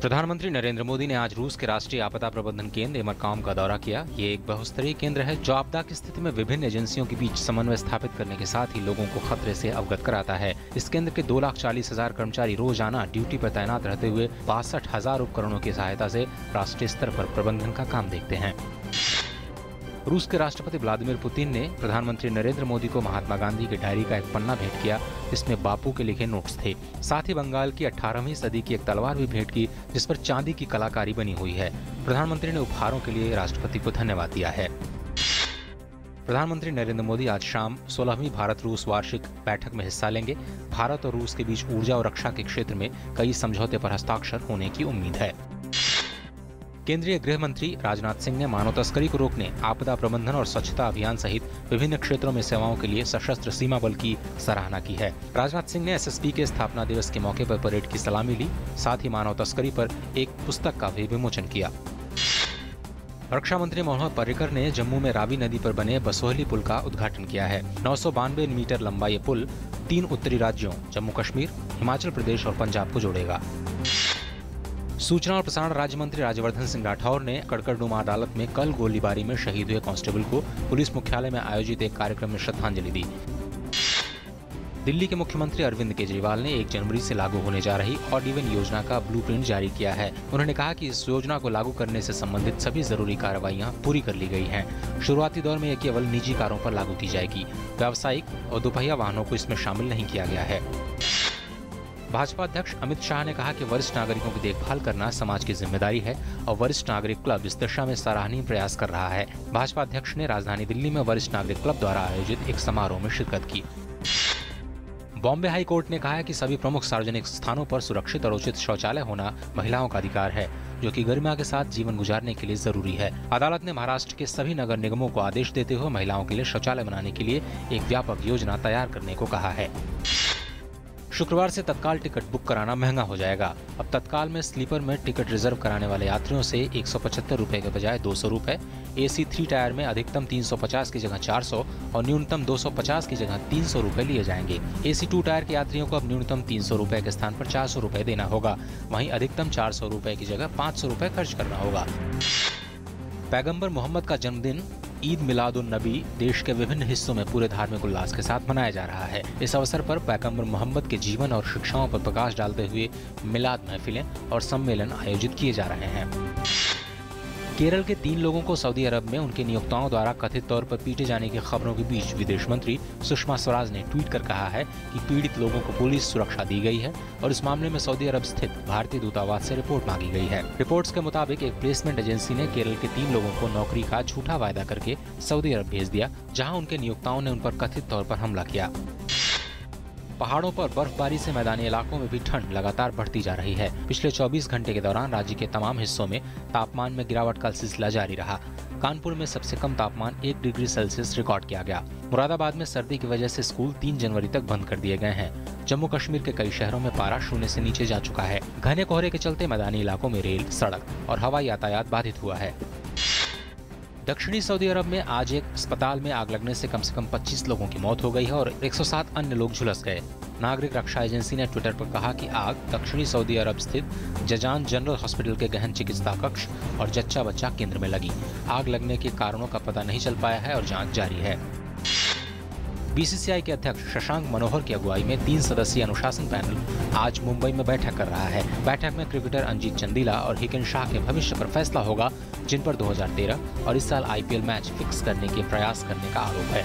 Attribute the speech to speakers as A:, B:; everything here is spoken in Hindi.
A: प्रधानमंत्री नरेंद्र मोदी ने आज रूस के राष्ट्रीय आपदा प्रबंधन केंद्र एमरकॉम का दौरा किया। ये एक बहुस्तरीय केंद्र है जो आपदा की स्थिति में विभिन्न एजेंसियों के बीच समन्वय स्थापित करने के साथ ही लोगों को खतरे से अवगत कराता है। इस केंद्र के 2,40,000 कर्मचारी रोजाना ड्यूटी पर तैनात रहते हुए 62,000 उपकरणों की सहायता से राष्ट्रीय स्तर पर प्रबंधन का काम देखते हैं। रूस के राष्ट्रपति व्लादिमीर पुतिन ने प्रधानमंत्री नरेंद्र मोदी को महात्मा गांधी की डायरी का एक पन्ना भेंट किया, जिसमें बापू के लिखे नोट्स थे। साथ ही बंगाल की 18वीं सदी की एक तलवार भी भेंट की, जिस पर चांदी की कलाकारी बनी हुई है। प्रधानमंत्री ने उपहारों के लिए राष्ट्रपति को धन्यवाद दिया है। प्रधानमंत्री नरेंद्र मोदी आज शाम 16वीं भारत रूस वार्षिक बैठक में हिस्सा लेंगे। भारत और रूस के बीच ऊर्जा और रक्षा के क्षेत्र में कई समझौते पर हस्ताक्षर होने की उम्मीद है। केंद्रीय गृह मंत्री राजनाथ सिंह ने मानव तस्करी को रोकने, आपदा प्रबंधन और स्वच्छता अभियान सहित विभिन्न क्षेत्रों में सेवाओं के लिए सशस्त्र सीमा बल की सराहना की है। राजनाथ सिंह ने एसएसबी के स्थापना दिवस के मौके पर परेड की सलामी ली। साथ ही मानव तस्करी पर एक पुस्तक का भी विमोचन किया। रक्षा मंत्री मनोहर पर्रिकर ने जम्मू में रावी नदी पर बने बसोहली पुल का उद्घाटन किया है। 992 मीटर लंबा ये पुल 3 उत्तरी राज्यों जम्मू कश्मीर, हिमाचल प्रदेश और पंजाब को जोड़ेगा। सूचना और प्रसारण राज्य मंत्री राज्यवर्धन सिंह राठौर ने कड़कड़नुमा अदालत में कल गोलीबारी में शहीद हुए कांस्टेबल को पुलिस मुख्यालय में आयोजित एक कार्यक्रम में श्रद्धांजलि दी। दिल्ली के मुख्यमंत्री अरविंद केजरीवाल ने 1 जनवरी से लागू होने जा रही ऑड इवन योजना का ब्लूप्रिंट जारी किया है। उन्होंने कहा कि इस योजना को लागू करने से संबंधित सभी जरूरी कार्रवाइयां पूरी कर ली गई हैं। शुरुआती दौर में यह केवल निजी कारों पर लागू की जाएगी। व्यावसायिक और दोपहिया वाहनों को इसमें शामिल नहीं किया गया है। भाजपा अध्यक्ष अमित शाह ने कहा कि वरिष्ठ नागरिकों की देखभाल करना समाज की जिम्मेदारी है और वरिष्ठ नागरिक क्लब इस दिशा में सराहनीय प्रयास कर रहा है। भाजपा अध्यक्ष ने राजधानी दिल्ली में वरिष्ठ नागरिक क्लब द्वारा आयोजित एक समारोह में शिरकत की। बॉम्बे हाई कोर्ट ने कहा है कि सभी प्रमुख सार्वजनिक स्थानों पर सुरक्षित और उचित शौचालय होना महिलाओं का अधिकार है, जो कि गरिमा के साथ जीवन गुजारने के लिए जरूरी है। अदालत ने महाराष्ट्र के सभी नगर निगमों को आदेश देते हुए महिलाओं के लिए शौचालय बनाने के लिए एक व्यापक योजना तैयार करने को कहा है। शुक्रवार से तत्काल टिकट बुक कराना महंगा हो जाएगा। अब तत्काल में स्लीपर में टिकट रिजर्व कराने वाले यात्रियों से 175 रुपए के बजाय 200 रुपए, AC 3 टायर में अधिकतम 350 की जगह 400 और न्यूनतम 250 की जगह 300 रुपए लिए जाएंगे। AC 2 टायर के यात्रियों को अब न्यूनतम 300 रुपए के स्थान पर 400 रुपए देना होगा। वहीं अधिकतम 400 रुपए की जगह 500 रुपए खर्च करना होगा। पैगंबर मोहम्मद का जन्मदिन ईद मिलादुन नबी देश के विभिन्न हिस्सों में पूरे धार्मिक उल्लास के साथ मनाया जा रहा है। इस अवसर पर पैगंबर मोहम्मद के जीवन और शिक्षाओं पर प्रकाश डालते हुए मिलाद महफिलें और सम्मेलन आयोजित किए जा रहे हैं। केरल के 3 लोगों को सऊदी अरब में उनके नियोक्ताओं द्वारा कथित तौर पर पीटे जाने की खबरों के बीच विदेश मंत्री सुषमा स्वराज ने ट्वीट कर कहा है कि पीड़ित लोगों को पुलिस सुरक्षा दी गई है और इस मामले में सऊदी अरब स्थित भारतीय दूतावास से रिपोर्ट मांगी गई है। रिपोर्ट्स के मुताबिक एक प्लेसमेंट एजेंसी ने केरल के 3 लोगों को नौकरी का झूठा वायदा करके सऊदी अरब भेज दिया, जहाँ उनके नियोक्ताओं ने उन पर कथित तौर पर हमला किया। पहाड़ों पर बर्फबारी से मैदानी इलाकों में भी ठंड लगातार बढ़ती जा रही है। पिछले 24 घंटे के दौरान राज्य के तमाम हिस्सों में तापमान में गिरावट का सिलसिला जारी रहा। कानपुर में सबसे कम तापमान 1 डिग्री सेल्सियस रिकॉर्ड किया गया। मुरादाबाद में सर्दी की वजह से स्कूल 3 जनवरी तक बंद कर दिए गए हैं। जम्मू कश्मीर के कई शहरों में पारा 0 से नीचे जा चुका है। घने कोहरे के चलते मैदानी इलाकों में रेल, सड़क और हवाई यातायात बाधित हुआ है। दक्षिणी सऊदी अरब में आज एक अस्पताल में आग लगने से कम 25 लोगों की मौत हो गई है और 107 अन्य लोग झुलस गए। नागरिक रक्षा एजेंसी ने ट्विटर पर कहा कि आग दक्षिणी सऊदी अरब स्थित जजान जनरल हॉस्पिटल के गहन चिकित्सा कक्ष और जच्चा बच्चा केंद्र में लगी। आग लगने के कारणों का पता नहीं चल पाया है और जांच जारी है। बीसीसीआई के अध्यक्ष शशांक मनोहर की अगुवाई में 3 सदस्यीय अनुशासन पैनल आज मुंबई में बैठक कर रहा है। बैठक में क्रिकेटर अंजीत चंदीला और हिकेन शाह के भविष्य पर फैसला होगा, जिन पर 2013 और इस साल IPL मैच फिक्स करने के प्रयास करने का आरोप है।